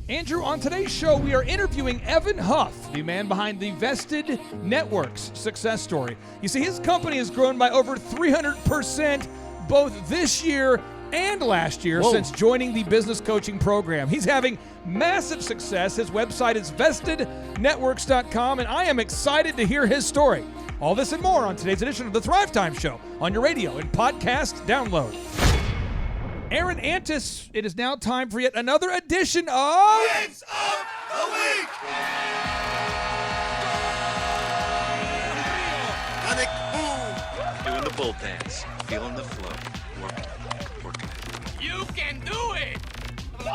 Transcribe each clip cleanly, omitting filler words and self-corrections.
Andrew, on today's show, we are interviewing Evan Huff, the man behind the Vested Networks success story. You see, his company has grown by over 300% both this year and last year since joining the business coaching program. He's having massive success. His website is vestednetworks.com, and I am excited to hear his story. All this and more on today's edition of The Thrive Time Show on your radio and podcast download. Aaron Antis, it is now time for yet another edition of Wins of the Week! Doing the bull dance, feeling the flow, working. You can do it!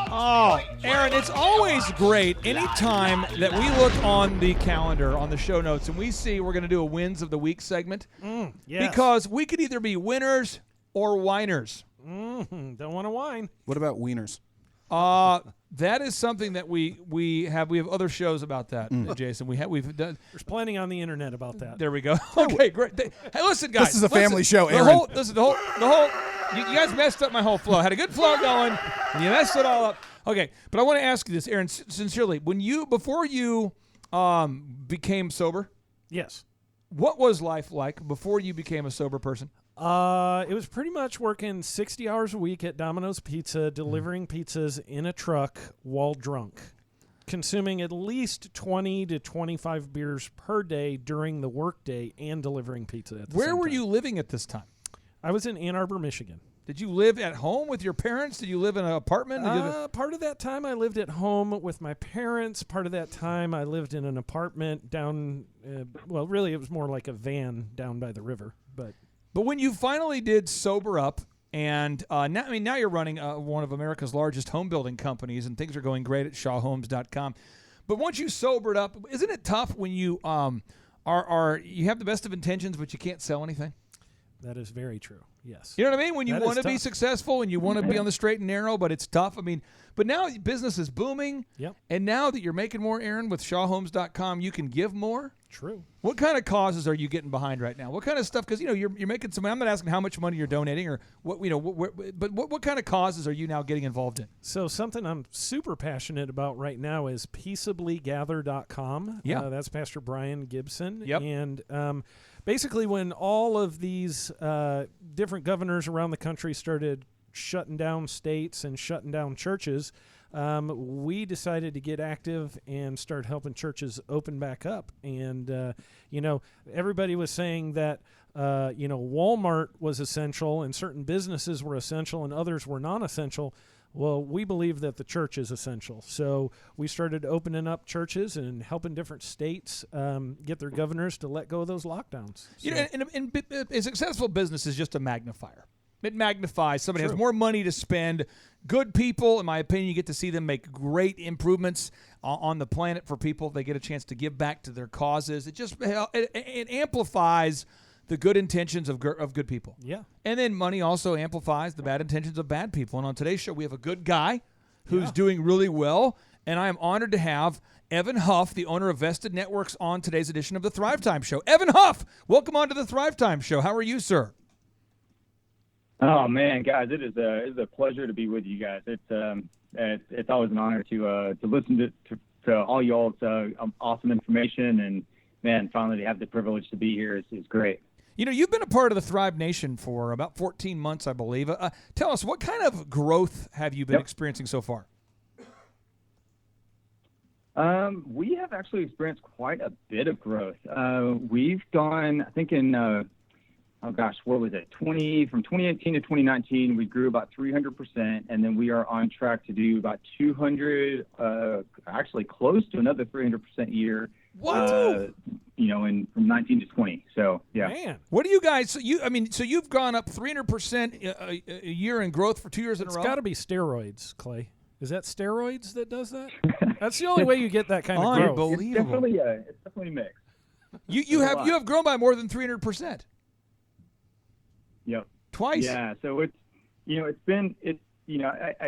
Oh, Aaron, it's always great anytime that we look on the calendar, on the show notes, and we see we're going to do a Wins of the Week segment. Yes. Because we could either be winners or whiners. Don't want to whine. What about wieners? That is something that we have other shows about that, Jason. We've done. There's plenty on the internet about that. There we go. Okay, great. Hey, listen, guys. This is a family show, the Aaron. whole. You guys messed up my whole flow. I had a good flow going, and you messed it all up. Okay, but I want to ask you this, Aaron, sincerely. Before you became sober, Yes. what was life like before you became a sober person? It was pretty much working 60 hours a week at Domino's Pizza, delivering pizzas in a truck while drunk, consuming at least 20 to 25 beers per day during the workday and delivering pizza at the Where same were time. you living at this time? I was in Ann Arbor, Michigan. Did you live at home with your parents? Did you live in an apartment? Part of that time I lived at home with my parents. Part of that time I lived in an apartment down, really it was more like a van down by the river. But when you finally did sober up, and now you're running one of America's largest home building companies, and things are going great at shawhomes.com. But once you sobered up, isn't it tough when you you have the best of intentions, but you can't sell anything? That is very true. Yes. You know what I mean? When you That is want to be tough. successful and you want to be on the straight and narrow, but it's tough. I mean, but now business is booming. Yep. And now that you're making more, Aaron, with shawhomes.com, you can give more. True. What kind of causes are you getting behind right now? What kind of stuff? Because you're making some. I'm not asking how much money you're donating or what but what kind of causes are you now getting involved in? So something I'm super passionate about right now is peaceablygather.com. Yeah. That's Pastor Brian Gibson. Yep. And basically when all of these different governors around the country started shutting down states and shutting down churches, we decided to get active and start helping churches open back up. And, everybody was saying that, Walmart was essential and certain businesses were essential and others were non-essential. Well, we believe that the church is essential. So we started opening up churches and helping different states get their governors to let go of those lockdowns. So, And a successful business is just a magnifier. It magnifies. Somebody has True. more money to spend. Good people, in my opinion, you get to see them make great improvements on the planet for people. They get a chance to give back to their causes. It amplifies the good intentions of good people. yeah. And then money also amplifies the bad intentions of bad people. And on today's show, we have a good guy who's doing really well. And I am honored to have Evan Huff, the owner of Vested Networks, on today's edition of the Thrive Time Show. Evan Huff, welcome on to the Thrive Time Show. How are you, sir? Oh man, guys, it is a pleasure to be with you guys. It's always an honor to listen to all y'all's awesome information, and man, finally to have the privilege to be here is great. You've been a part of the Thrive Nation for about 14 months, I believe. Tell us, what kind of growth have you been experiencing so far? We have actually experienced quite a bit of growth. We've gone, I think what was it? From 2018 to 2019, we grew about 300%, and then we are on track to do about 200, actually close to another 300% year. What? From 19 to 20. So yeah. Man. What do you guys? So you've gone up 300% a year in growth for 2 years in a It's row. got to be steroids, Clay. Is that steroids that does that? That's the only way you get that kind of growth. Unbelievable. It's definitely mixed. You have grown by more than 300%. Yep. Twice. Yeah. So I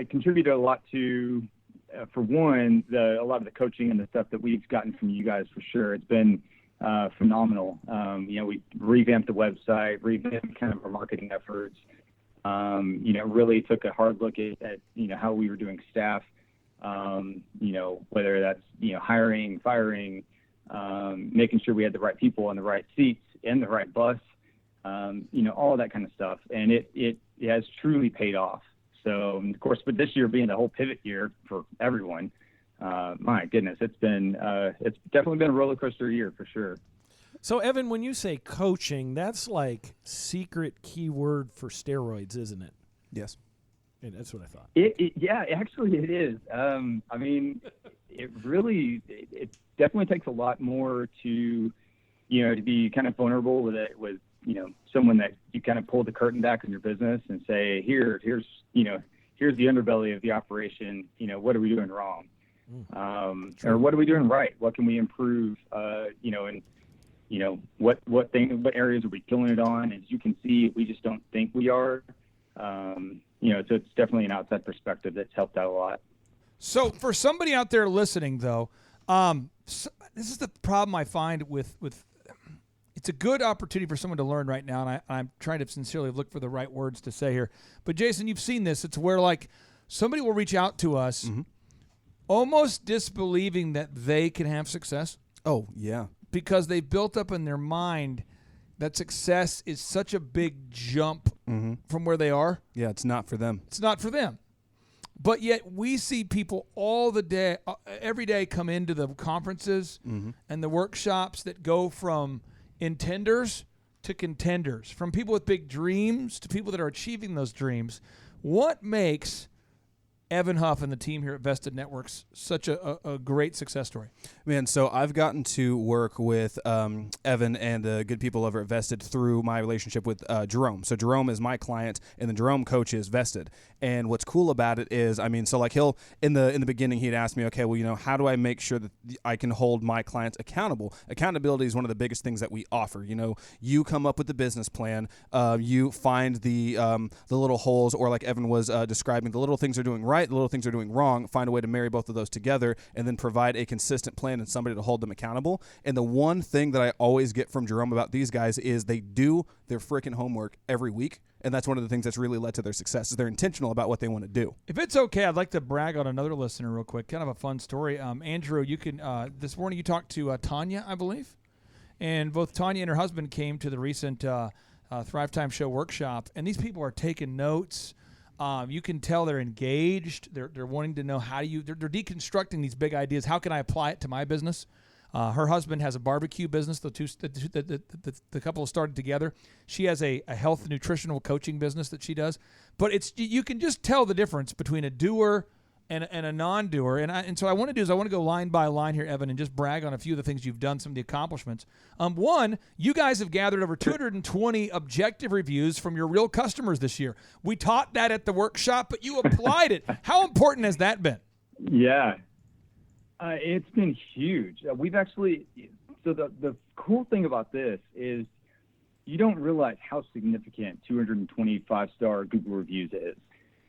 contributed a lot to, for one, a lot of the coaching and the stuff that we've gotten from you guys for sure. It's been phenomenal. We revamped the website, revamped kind of our marketing efforts. Really took a hard look at how we were doing staff. Whether that's, hiring, firing, making sure we had the right people in the right seats in the right bus, all that kind of stuff. And it has truly paid off. So, of course, with this year being the whole pivot year for everyone, my goodness, it's definitely been a roller coaster year for sure. So, Evan, when you say coaching, that's like secret keyword for steroids, isn't it? Yes. Yeah, that's what I thought. Yeah, actually it is. It really, it definitely takes a lot more to be kind of vulnerable with someone that you kind of pull the curtain back on your business and say, here's the underbelly of the operation. What are we doing wrong? Or what are we doing right? What can we improve? What areas are we killing it on? As you can see, we just don't think we are. So it's definitely an outside perspective that's helped out a lot. So for somebody out there listening, though, this is the problem I find with it's a good opportunity for someone to learn right now, and I'm trying to sincerely look for the right words to say here. But Jason, you've seen this. It's where like somebody will reach out to us, almost disbelieving that they can have success. Oh yeah, because they built up in their mind that success is such a big jump from where they are. Yeah, it's not for them. It's not for them. But yet we see people every day come into the conferences and the workshops that go from intenders to contenders, from people with big dreams to people that are achieving those dreams. What makes Evan Huff and the team here at Vested Networks such a great success story? Man, so I've gotten to work with Evan and the good people over at Vested through my relationship with Jerome. So Jerome is my client, and then Jerome coaches Vested. And what's cool about it is, so like he'll in the beginning he'd ask me, okay, well, how do I make sure that I can hold my clients accountable? Accountability is one of the biggest things that we offer. You come up with the business plan, you find the little holes, or like Evan was describing, the little things they're doing right, the little things they're doing wrong, find a way to marry both of those together, and then provide a consistent plan and somebody to hold them accountable. And the one thing that I always get from Jerome about these guys is they do their freaking homework every week. And that's one of the things that's really led to their success, is they're intentional about what they want to do. If it's okay, I'd like to brag on another listener real quick. Kind of a fun story. Andrew, you can this morning you talked to Tanya, I believe, and both Tanya and her husband came to the recent Thrive Time Show workshop, and these people are taking notes. You can tell they're engaged. They're wanting to know they're deconstructing these big ideas. How can I apply it to my business? Her husband has a barbecue business. The couple started together. She has a health nutritional coaching business that she does. But you can just tell the difference between a doer and a non-doer. And so I want to go line by line here, Evan, and just brag on a few of the things you've done, some of the accomplishments. One, you guys have gathered over 220 objective reviews from your real customers this year. We taught that at the workshop, but you applied it. How important has that been? Yeah. It's been huge. We've actually, so the cool thing about this is you don't realize how significant 225-star Google reviews is.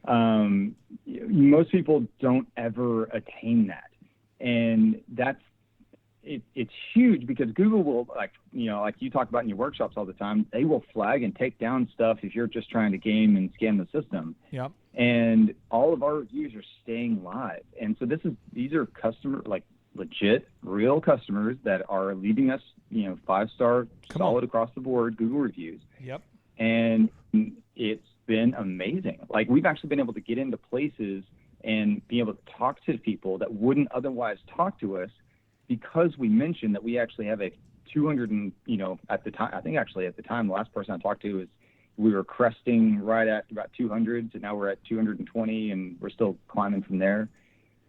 Most people don't ever attain that. And it's huge, because Google will, like you talk about in your workshops all the time, they will flag and take down stuff if you're just trying to game and scan the system. Yep. And all of our reviews are staying live. And so these are customer, like legit, real customers that are leaving us, 5-star solid across the board Google reviews. Yep. And it's been amazing. Like, we've actually been able to get into places and be able to talk to people that wouldn't otherwise talk to us, because we mentioned that we actually have a 200 and, at the time, the last person I talked to was, we were cresting right at about 200, and now we're at 220, and we're still climbing from there.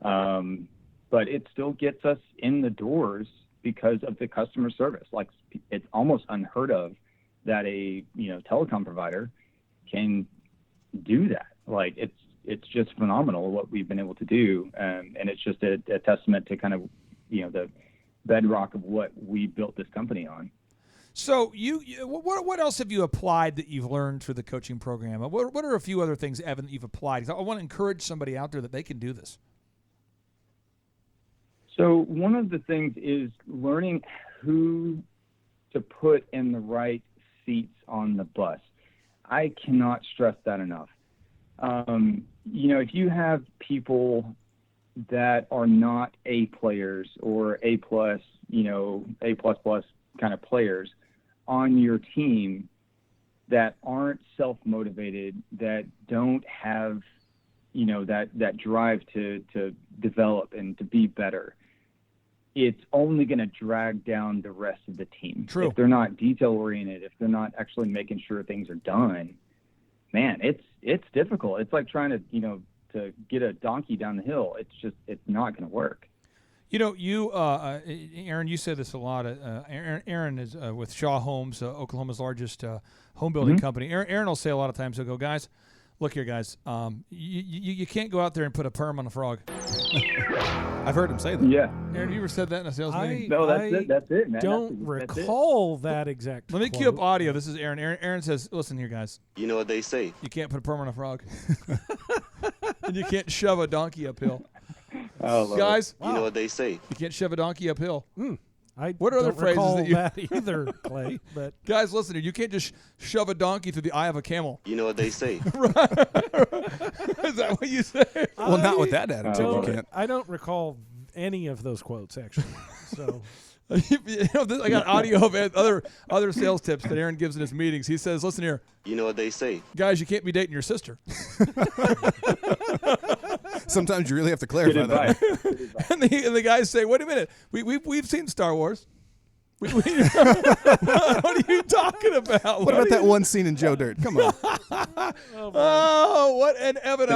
But it still gets us in the doors because of the customer service. Like, it's almost unheard of that a telecom provider can do that. Like, it's just phenomenal what we've been able to do, and it's just a testament to kind of the bedrock of what we built this company on. So what else have you applied that you've learned through the coaching program? What are a few other things, Evan, that you've applied? 'Cause I want to encourage somebody out there that they can do this. So one of the things is learning who to put in the right seats on the bus. I cannot stress that enough. If you have people that are not A players or A plus, A plus plus kind of players on your team that aren't self-motivated, that don't have, that drive to develop and to be better, it's only going to drag down the rest of the team. True. If they're not detail-oriented, if they're not actually making sure things are done, man, it's difficult. It's like trying to get a donkey down the hill. It's not going to work. Aaron, you say this a lot. Aaron is with Shaw Homes, Oklahoma's largest home building company. Aaron will say a lot of times, he'll go, guys, look here, guys, you can't go out there and put a perm on a frog. I've heard him say that. Yeah. Aaron, you ever said that in a sales meeting? No, that's it, man. Don't That's it. recall that exact Let me quote. cue up audio. This is Aaron. Aaron says, listen here, guys. You know what they say. You can't put a perm on a frog. And you can't shove a donkey uphill. Oh, Guys, You know what they say. you can't shove a donkey uphill. I What are other don't phrases recall that you- that either, Clay? But Guys, listen here. You can't just shove a donkey through the eye of a camel. You know what they say. Is that what you say? Well, not with that attitude. You don't- can't. I don't recall any of those quotes actually. So I got audio of other sales tips that Aaron gives in his meetings. He says, listen here, You know what they say. guys, you can't be dating your sister. Sometimes you really have to Good clarify that. advice. And the guys say, wait a minute, we've seen Star Wars. What are you talking about? What about that one scene in Joe Dirt? Come on. Oh, what an Evan.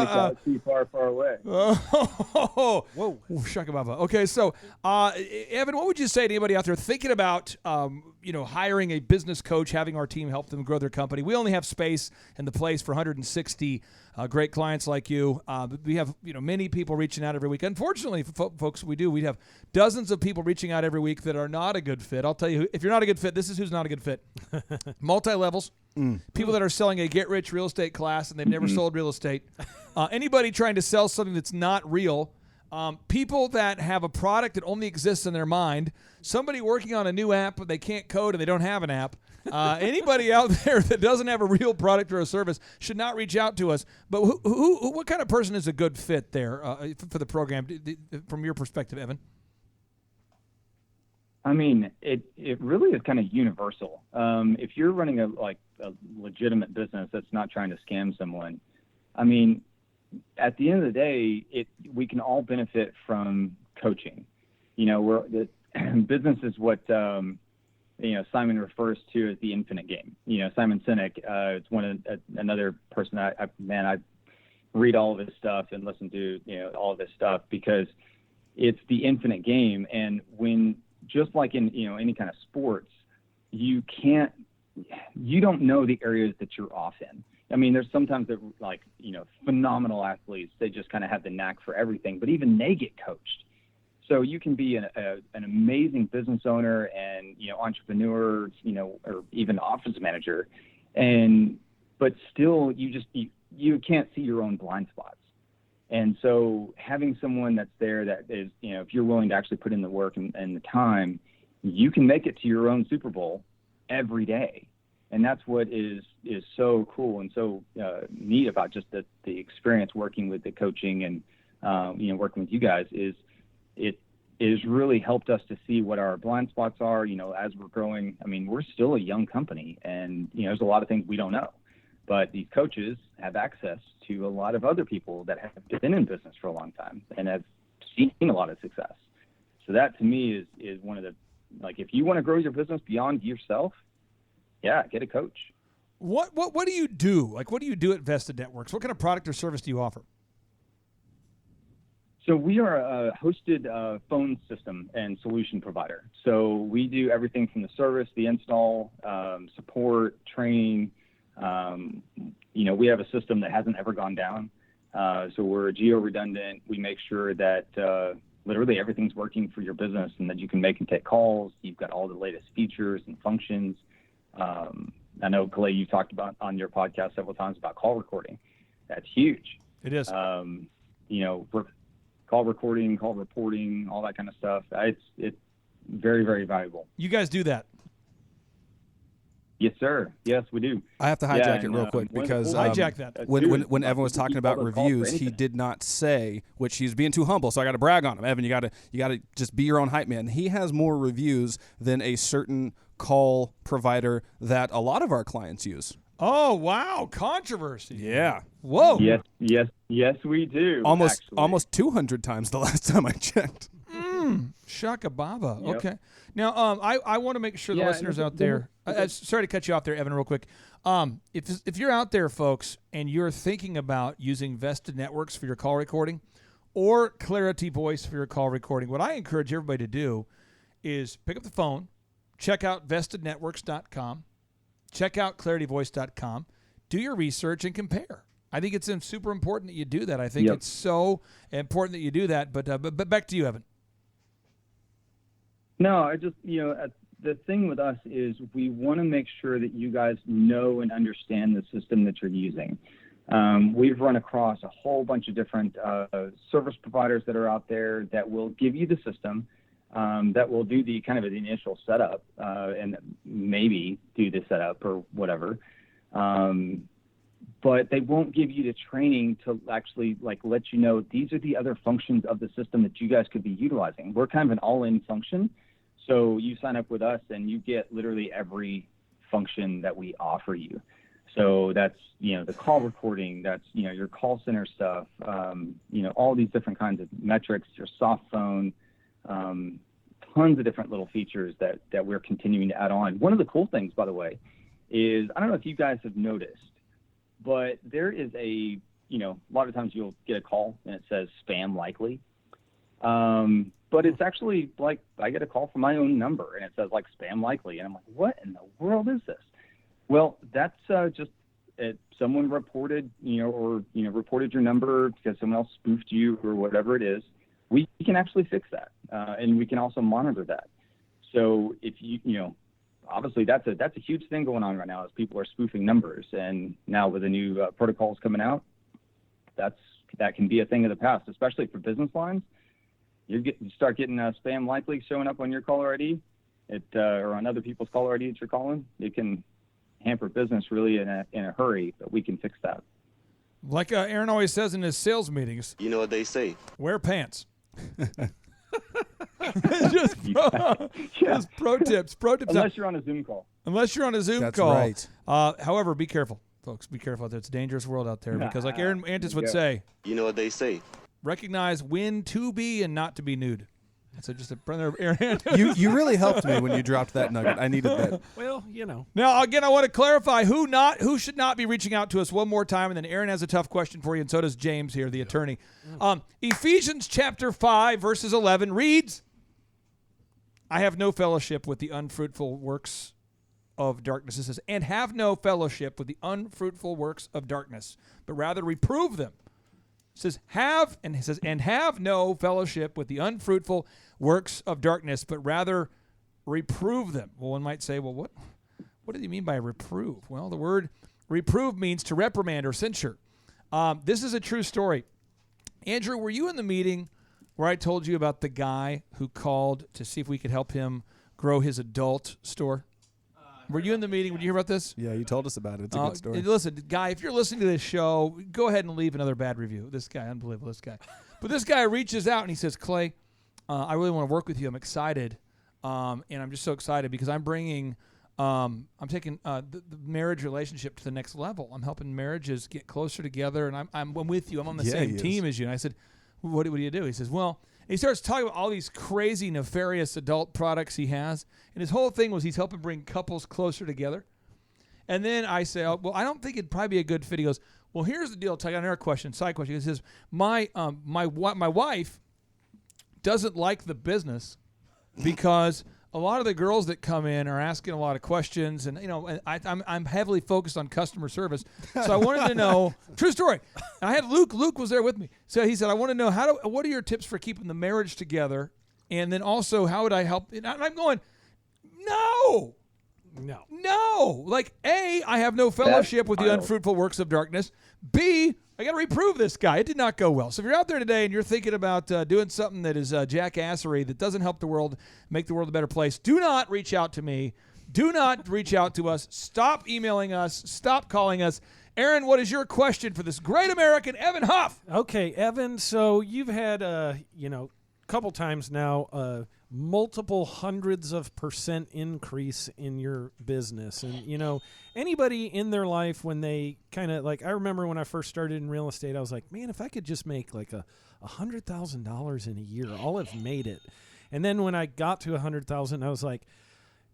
Too far away. Oh, whoa, shakababa. Okay, so Evan, what would you say to anybody out there thinking about hiring a business coach, having our team help them grow their company? We only have space in the place for 160 great clients like you. We have many people reaching out every week. Unfortunately, folks, we have dozens of people reaching out every week that are not a good fit. I'll tell you, if you're not a good fit, this is who's not a good fit. Multi-levels, people that are selling a get-rich real estate class and they've never sold real estate. Anybody trying to sell something that's not real. People that have a product that only exists in their mind. Somebody working on a new app, but they can't code and they don't have an app. Anybody out there that doesn't have a real product or a service should not reach out to us. But what kind of person is a good fit there for the program, from your perspective, Evan? I mean, it really is kind of universal. If you're running a legitimate business that's not trying to scam someone, I mean, at the end of the day, we can all benefit from coaching. Business is what Simon refers to as the infinite game. Simon Sinek, it's another person I read all of his stuff and listen to all of his stuff because it's the infinite game. And when, just like in any kind of sports, you don't know the areas that you're off in. I mean, there's sometimes that phenomenal athletes, they just kind of have the knack for everything, but even they get coached. So you can be an amazing business owner and entrepreneur, or even office manager, but still you can't see your own blind spots. And so having someone that's there that is, if you're willing to actually put in the work and the time, you can make it to your own Super Bowl every day. And that's what is so cool and so neat about just the experience working with the coaching and working with you guys is it has really helped us to see what our blind spots are. As we're growing, I mean, we're still a young company, and there's a lot of things we don't know. But these coaches have access to a lot of other people that have been in business for a long time and have seen a lot of success. So that to me is one of the, if you want to grow your business beyond yourself, yeah, get a coach. What do you do? What do you do at Vested Networks? What kind of product or service do you offer? So we are a hosted phone system and solution provider. So we do everything from the service, the install, support, training. We have a system that hasn't ever gone down. So we're geo-redundant. We make sure that literally everything's working for your business and that you can make and take calls. You've got all the latest features and functions. I know, Clay, you talked about on your podcast several times about call recording. That's huge. It is. Call recording, call reporting, all that kind of stuff. It's very, very valuable. You guys do that. Yes, sir. Yes, we do. I have to Yeah, hijack it and, real quick one of the because cool- Hijack that. when Evan was we talking keep about all those calls for reviews, he anything. did not say, which he's being too humble. So I got to brag on him. Evan, you got to just be your own hype man. He has more reviews than a certain call provider that a lot of our clients use. Oh, wow. Controversy. Yeah, Whoa. Yes, we do. actually. almost 200 times the last time I checked. Shaka Baba. Yep. Okay. Now, I want to make sure the Yeah, listeners and out there. Sorry to cut you off there, Evan, real quick. If you're out there, folks, and you're thinking about using Vested Networks for your call recording, or Clarity Voice for your call recording, what I encourage everybody to do is pick up the phone, check out vestednetworks.com, check out clarityvoice.com, do your research and compare. I think it's super important that you do that. I think Yep. it's so important that you do that. But back to you, Evan. No, I just, the thing with us is we want to make sure that you guys know and understand the system that you're using. We've run across a whole bunch of different service providers that are out there that will give you the system, that will do the kind of the initial setup and maybe do the setup or whatever. But they won't give you the training to actually let you know these are the other functions of the system that you guys could be utilizing. We're kind of an all-in function. So you sign up with us and you get literally every function that we offer you. So that's, the call recording, that's, your call center stuff, all these different kinds of metrics, your soft phone, tons of different little features that we're continuing to add on. One of the cool things, by the way, is I don't know if you guys have noticed, but there is a lot of times you'll get a call and it says spam likely. But it's actually I get a call from my own number and it says spam likely. And I'm like, what in the world is this? Well, that's just someone reported, reported your number because someone else spoofed you or whatever it is. We can actually fix that. And we can also monitor that. So if obviously that's a huge thing going on right now as people are spoofing numbers. And now with the new protocols coming out, that can be a thing of the past, especially for business lines. You start getting spam likely showing up on your caller ID, or on other people's caller ID that you're calling. It can hamper business really in a hurry, but we can fix that. Like Aaron always says in his sales meetings, You know what they say. wear pants. just pro tips. Unless you're on a Zoom call. Unless you're on a Zoom That's call. right. However, be careful, folks. Be careful out there. It's a dangerous world out there because, like Aaron Antis would Yeah. say, You know what they say. recognize when to be and not to be nude. So just a brother Aaron Antis. You really helped me when you dropped that nugget. I needed that. Well, Now, again, I want to clarify who should not be reaching out to us one more time, and then Aaron has a tough question for you, and so does James here, the attorney. Ephesians chapter 5, verses 11 reads, I have no fellowship with the unfruitful works of darkness. It says, and have no fellowship with the unfruitful works of darkness, but rather reprove them. It says, and have no fellowship with the unfruitful works of darkness, but rather reprove them. Well, one might say, well, what do you mean by reprove? Well, the word reprove means to reprimand or censure. This is a true story. Andrew, were you in the meeting where I told you about the guy who called to see if we could help him grow his adult store? Were you in the meeting? Did you hear about this? Yeah, you told us about it. It's a good story. Listen, guy, if you're listening to this show, go ahead and leave another bad review. This guy, unbelievable, this guy. But this guy reaches out and he says, Clay, I really want to work with you. I'm excited. And I'm just so excited because I'm bringing, I'm taking the marriage relationship to the next level. I'm helping marriages get closer together, and I'm with you. I'm on the same team as you. And I said, what do you do? He says, well, and he starts talking about all these crazy, nefarious adult products he has. And his whole thing was he's helping bring couples closer together. And then I say, oh, well, I don't think it'd probably be a good fit. He goes, well, here's the deal. I got another question, side question. He says, my wife doesn't like the business because a lot of the girls that come in are asking a lot of questions, and I'm heavily focused on customer service. So I wanted to know, true story. And I had Luke. Luke was there with me. So he said, I want to know what are your tips for keeping the marriage together, and then also how would I help? And I'm going, no. Like, A, I have no fellowship with the unfruitful works of darkness. B, I got to reprove this guy. It did not go well. So if you're out there today and you're thinking about doing something that is jackassery that doesn't help the world, make the world a better place, do not reach out to me. Do not reach out to us. Stop emailing us. Stop calling us. Aaron, what is your question for this great American, Evan Huff? Okay, Evan, so you've had, couple times now, multiple hundreds of % increase in your business. And, anybody in their life when they kind of, like, I remember when I first started in real estate, I was like, man, if I could just make like $100,000 in a year, I'll have made it. And then when I got to 100,000, I was like,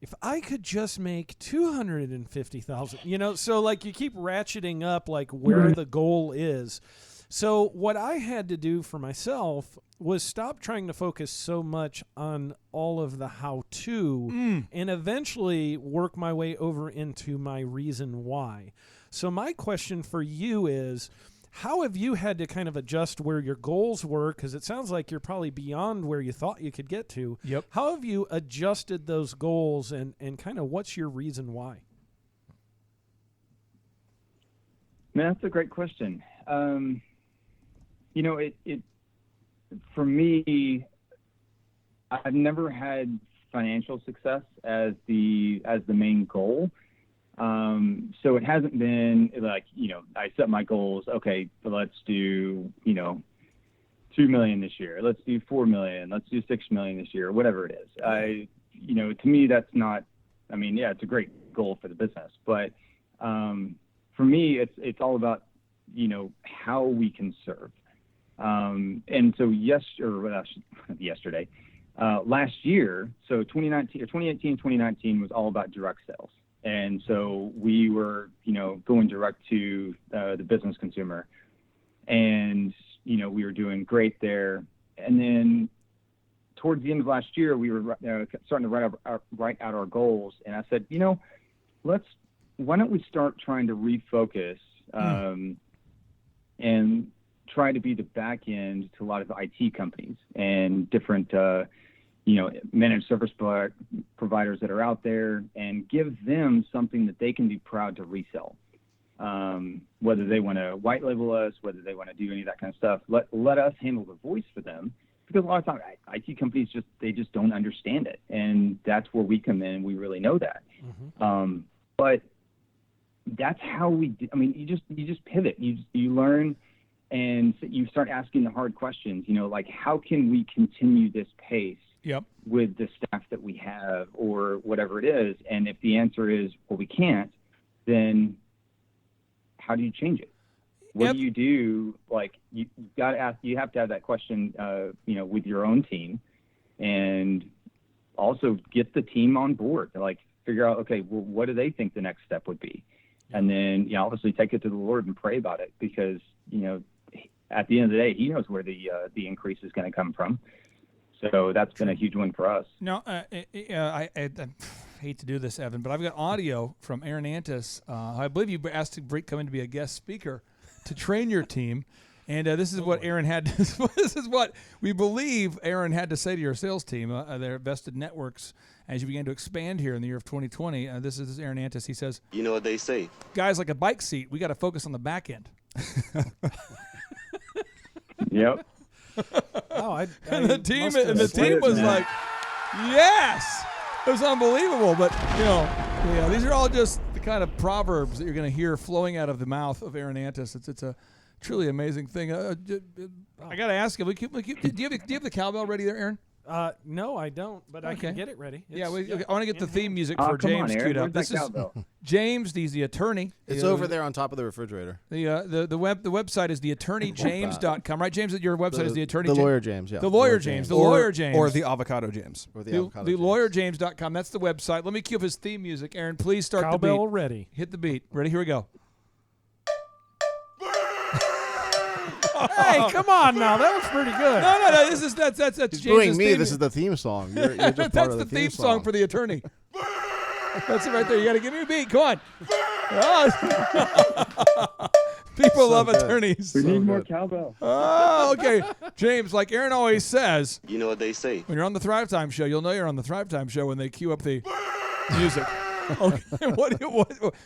if I could just make 250,000, so like you keep ratcheting up like where the goal is. So what I had to do for myself was stop trying to focus so much on all of the how-to and eventually work my way over into my reason why. So my question for you is, how have you had to kind of adjust where your goals were? Because it sounds like you're probably beyond where you thought you could get to. Yep. How have you adjusted those goals and kind of what's your reason why? Man, that's a great question. It for me, I've never had financial success as the main goal. So it hasn't been like, I set my goals. Okay, so let's do, 2 million this year. Let's do 4 million. Let's do 6 million this year, whatever it is. To me, that's not, it's a great goal for the business, but, for me, it's all about, how we can serve. And so yesterday, last year, so 2018, 2019 was all about direct sales. And so we were, going direct to the business consumer, and, we were doing great there. And then towards the end of last year, we were starting to write out our goals. And I said, why don't we start trying to refocus and try to be the back end to a lot of IT companies and different, managed service providers that are out there, and give them something that they can be proud to resell. Whether they want to white label us, whether they want to do any of that kind of stuff, let us handle the voice for them, because a lot of times IT companies just don't understand it, and that's where we come in. We really know that. But that's how we do. You just pivot. You learn. And so you start asking the hard questions, like how can we continue this pace with the staff that we have or whatever it is? And if the answer is, well, we can't, then how do you change it? What do you do? Like you got to ask, you have to have that question, with your own team, and also get the team on board to like figure out, okay, well, what do they think the next step would be? And then, obviously take it to the Lord and pray about it, because, at the end of the day, he knows where the increase is going to come from. So that's been a huge win for us. Now, I hate to do this, Evan, but I've got audio from Aaron Antis. I believe you asked to come in to be a guest speaker to train your team. And this is what Aaron had. This is what we believe Aaron had to say to your sales team, their Vested Networks, as you began to expand here in the year of 2020. This is Aaron Antis. He says, You know what they say? Guys, like a bike seat, we got to focus on the back end. Yep. And the team was like, yes, it was unbelievable. But these are all just the kind of proverbs that you're going to hear flowing out of the mouth of Aaron Antis. It's a truly amazing thing. I got to ask you, do you have the cowbell ready there, Aaron? No, I don't, but I can get it ready. I want to get the theme music for James queued up. This is James. He's the attorney. It's over there on top of the refrigerator. The website is theattorneyjames.com. Right, James? Your website is the attorney. The lawyer James. Yeah. The lawyer James. The lawyer James. Or the avocado James. Or the avocado James. Lawyerjames.com. That's the website. Let me cue up his theme music. Aaron, please start the beat. Cowbell ready. Hit the beat. Ready? Here we go. Hey, come on now. That was pretty good. No. That's He's James's booing me. theme. This is the theme song. You're just That's part of the theme song for the attorney. That's it right there. You got to give me a beat. Come on. People love attorneys. We need more cowbell. Oh, okay. James, like Aaron always says, You know what they say? when you're on the Thrive Time show, you'll know you're on the Thrive Time show when they cue up the music. Okay.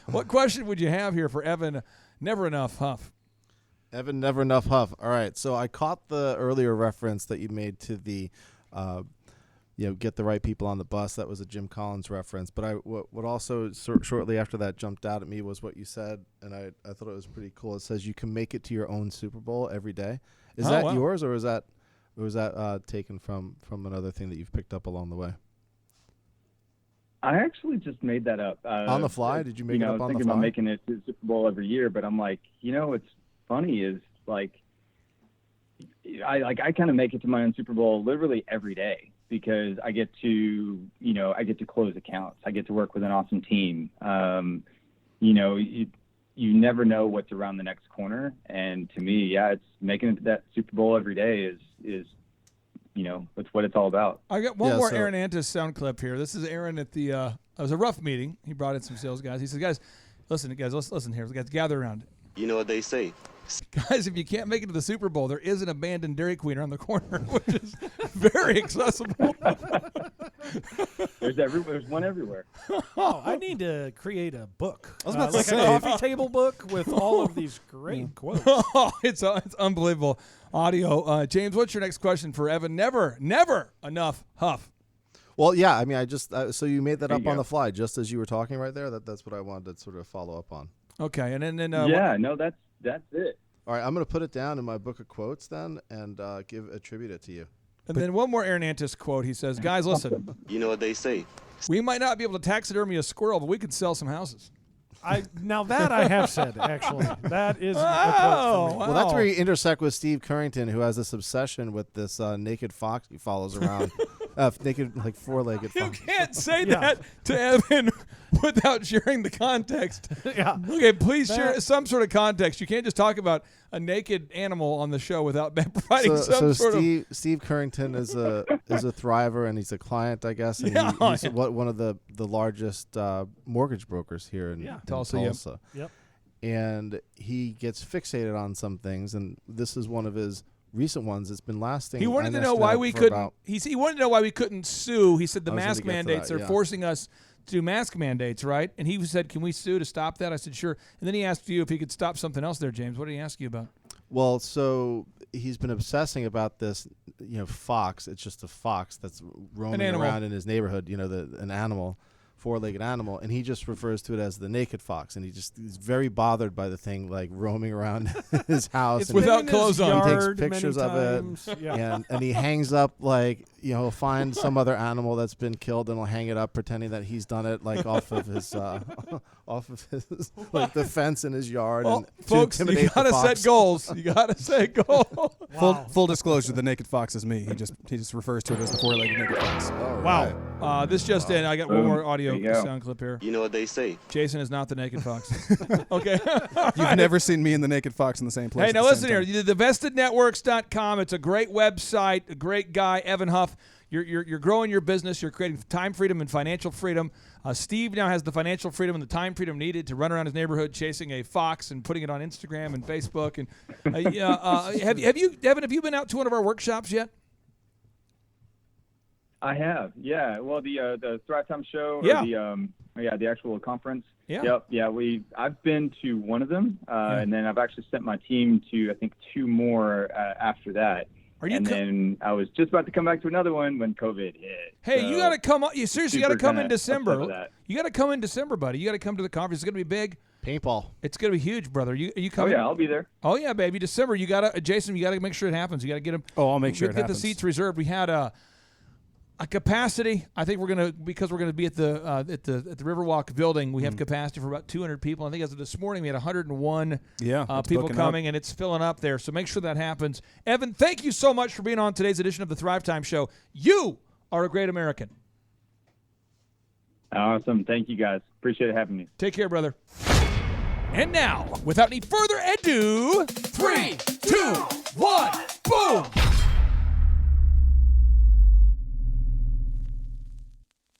What question would you have here for Evan? Never enough, Huff. Evan, never enough Huff. All right, so I caught the earlier reference that you made to the get the right people on the bus. That was a Jim Collins reference. But what also shortly after that jumped out at me was what you said, and I thought it was pretty cool. It says you can make it to your own Super Bowl every day. Is that wow. yours, or was that taken from another thing that you've picked up along the way? I actually just made that up. On the fly? Did you make it up on the fly? I was thinking about making it to the Super Bowl every year, but I'm like, what's funny is like, I kind of make it to my own Super Bowl literally every day because I get to close accounts. I get to work with an awesome team. You never know what's around the next corner. And to me, it's making it to that Super Bowl every day is it's what it's all about. I got one more Aaron Antis sound clip here. This is Aaron at the it was a rough meeting. He brought in some sales guys. He said, guys, listen here. Guys, gather around. You know what they say? Guys, if you can't make it to the Super Bowl, there is an abandoned Dairy Queen around the corner, which is very accessible. There's one everywhere. Oh, I need to create a book. I was about to like say. a coffee table book with all of these great quotes. Oh, it's unbelievable audio. James, what's your next question for Evan? Never enough Huff. Well, yeah. I mean, I just so you made that There up you on go. the fly, just as you were talking right there. That's what I wanted to sort of follow up on. Okay, and then That's it. All right, I'm going to put it down in my book of quotes then, and attribute it to you. and then one more Aaron Antis quote. He says, guys, listen, You know what they say? we might not be able to taxidermy a squirrel, but we could sell some houses. Now that I have said, actually, that is a quote Oh, for me. Well, that's where you intersect with Steve Currington, who has this obsession with this naked fox he follows around. Naked, like four-legged You fox. can't say Yeah. that to Evan without sharing the context. Yeah. Okay, please share some sort of context. You can't just talk about a naked animal on the show without providing So sort of. Steve Currington is a thriver, and he's a client, I guess. And Yeah. he's one of the largest mortgage brokers here in Tulsa, Tulsa. Yep. And he gets fixated on some things, and this is one of his recent ones. It's been lasting. He wanted to I know messed it why up we for couldn't. about- He wanted to know why we couldn't sue. He said the I was gonna mask get to mandates that, are yeah. forcing us to do mask mandates, right? And he said, "Can we sue to stop that?" I said, "Sure." And then he asked you if he could stop something else there, James. What did he ask you about? Well, so he's been obsessing about this, fox. It's just a fox that's roaming animal. around in his neighborhood, an animal, four-legged animal, and he just refers to it as the naked fox, and he's very bothered by the thing, like roaming around his house. It's and without Been in his clothes on. He yard takes pictures many of it, times. Yeah. and he hangs up, he'll find some other animal that's been killed, and he'll hang it up, pretending that he's done it, off of his, like the fence in his yard. Well, and to folks, you intimidate the gotta fox. set goals. You gotta set goals. Full disclosure: the naked fox is me. He just refers to it as the four-legged naked fox. All Wow. right. This just in. I got one more audio There you go. sound clip here. You know what they say? Jason is not the naked fox. Okay. You've never seen me and the naked fox in the same place. Hey, at now the listen same here. time. Thevestednetworks.com. It's a great website. A great guy, Evan Huff. You're growing your business. You're creating time freedom and financial freedom. Steve now has the financial freedom and the time freedom needed to run around his neighborhood chasing a fox and putting it on Instagram and Facebook. And have you, Evan? Have you been out to one of our workshops yet? I have, yeah. Well, the Thrive Time show, Yeah. or the actual conference. Yeah. Yep, yeah. I've been to one of them, and then I've actually sent my team to I think two more after that. Are you and then I was just about to come back to another one when COVID hit. Hey, So you got to come. You seriously got to super come in kinda upset December. with that. You got to come in December, buddy. You got to come to the conference. It's gonna be big. Paintball. It's gonna be huge, brother. Are you Oh coming? yeah, I'll be there. Oh yeah, baby. December. You gotta, Jason. You gotta make sure it happens. You gotta get them. Oh, I'll make sure it get happens. the seats reserved. We had a capacity. I think we're gonna be at the Riverwalk building. We have capacity for about 200 people. I think as of this morning we had 101 it's people booking coming, and it's filling up there. So make sure that happens. Evan, thank you so much for being on today's edition of the Thrive Time Show. You are a great American. Awesome. Thank you guys. Appreciate it having me. Take care, brother. And now, without any further ado, 3, 2, 1, boom!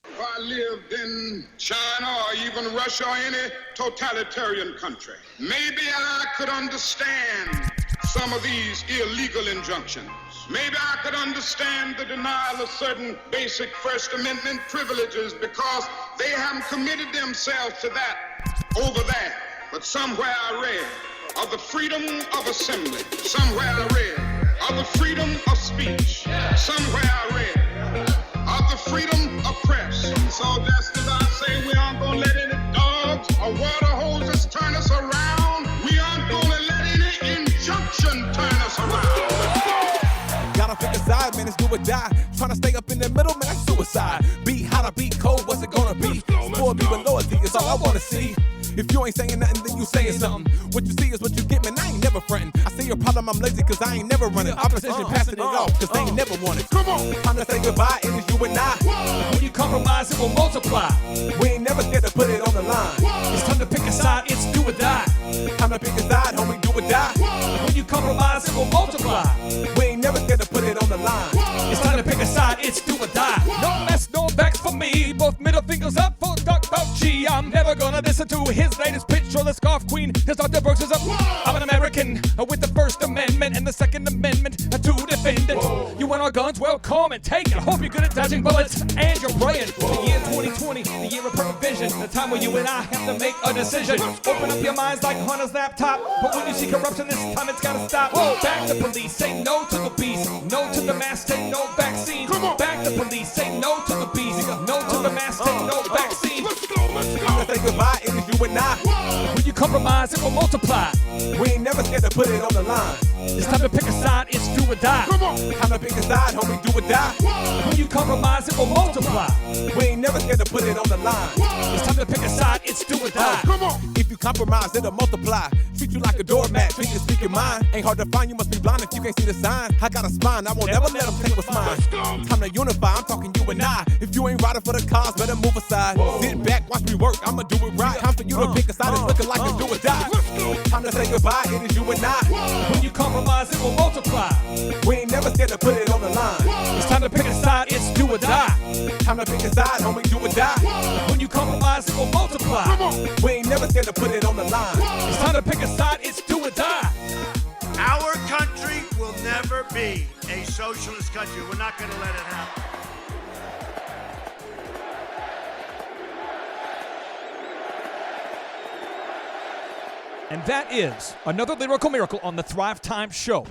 If I lived in China or even Russia or any totalitarian country, maybe I could understand some of these illegal injunctions. Maybe I could understand the denial of certain basic First Amendment privileges because they haven't committed themselves to that over there. But somewhere I read of the freedom of assembly. Somewhere I read of the freedom of speech. Somewhere I read of or die. Trying to stay up in the middle, man, that's suicide. Be hot or be cold, what's it gonna be? Spoil me with loyalty, it's all I wanna see. If you ain't saying nothing, then you saying something. What you see is what you get, man, I ain't never frontin'. I see your problem, I'm lazy, cause I ain't never running. Opposition passing it off, cause they ain't never won it. Come on, time to say goodbye, it is you and I. When you compromise, it will multiply. We ain't never scared to put it on the line. It's time to pick a side, it's do or die. Time to pick a side, homie, do or die. When you compromise, it will multiply. We ain't never scared to put it on the line. It's time to pick a side, it's do or die. No mess, no backs for me. Both middle fingers up for Doc Fauci. I'm never gonna listen to his latest pitch or the scarf queen. Cause Dr. Brooks is up. I'm an American with the First Amendment and the Second Amendment to defend it. You want our guns? Well, come and take it. I hope you're good at dodging bullets and you're praying. The year 2020, the year of perfect vision. The time where you and I have to make a decision. Open up your minds like Hunter's laptop. But when you see corruption, this time it's gotta stop. Back the police, say no to the beast. No to the mask, take no vaccine. Back the police, say no to the beast. No to the mask, take no vaccine. Time to say goodbye, it is you and I. When you compromise, it will multiply. We ain't never scared to put it on the line. It's time to pick a side, it's do or die. Time to pick a side, homie, do or die. When you compromise, it will multiply. We ain't never scared to put it on the line. It's time to pick a side, it's do or die. If you compromise, it'll multiply. Treat you like a doormat, treat you speak your mind. Ain't hard to find, you must be blind if you can't see the sign. I got a spine, I won't never let them take what's mine. Time to unify, I'm talking you and I. If you ain't riding for the cause, better move aside. Sit back, watch me work, I'ma do it right. Time for you to pick a side, it's looking like a do or die. Time to say goodbye, it is you and I. When you compromise, it will multiply. We ain't never scared to put it on the line. It's time to pick a side, it's do or die. Time to pick a side, homie, do or die. When you compromise, it will multiply. We ain't never scared to put it on the line. It's time to pick a side, it's do or die. Our country will never be a socialist country. We're not going to let it happen. And that is another lyrical miracle on the Thrive Time Show.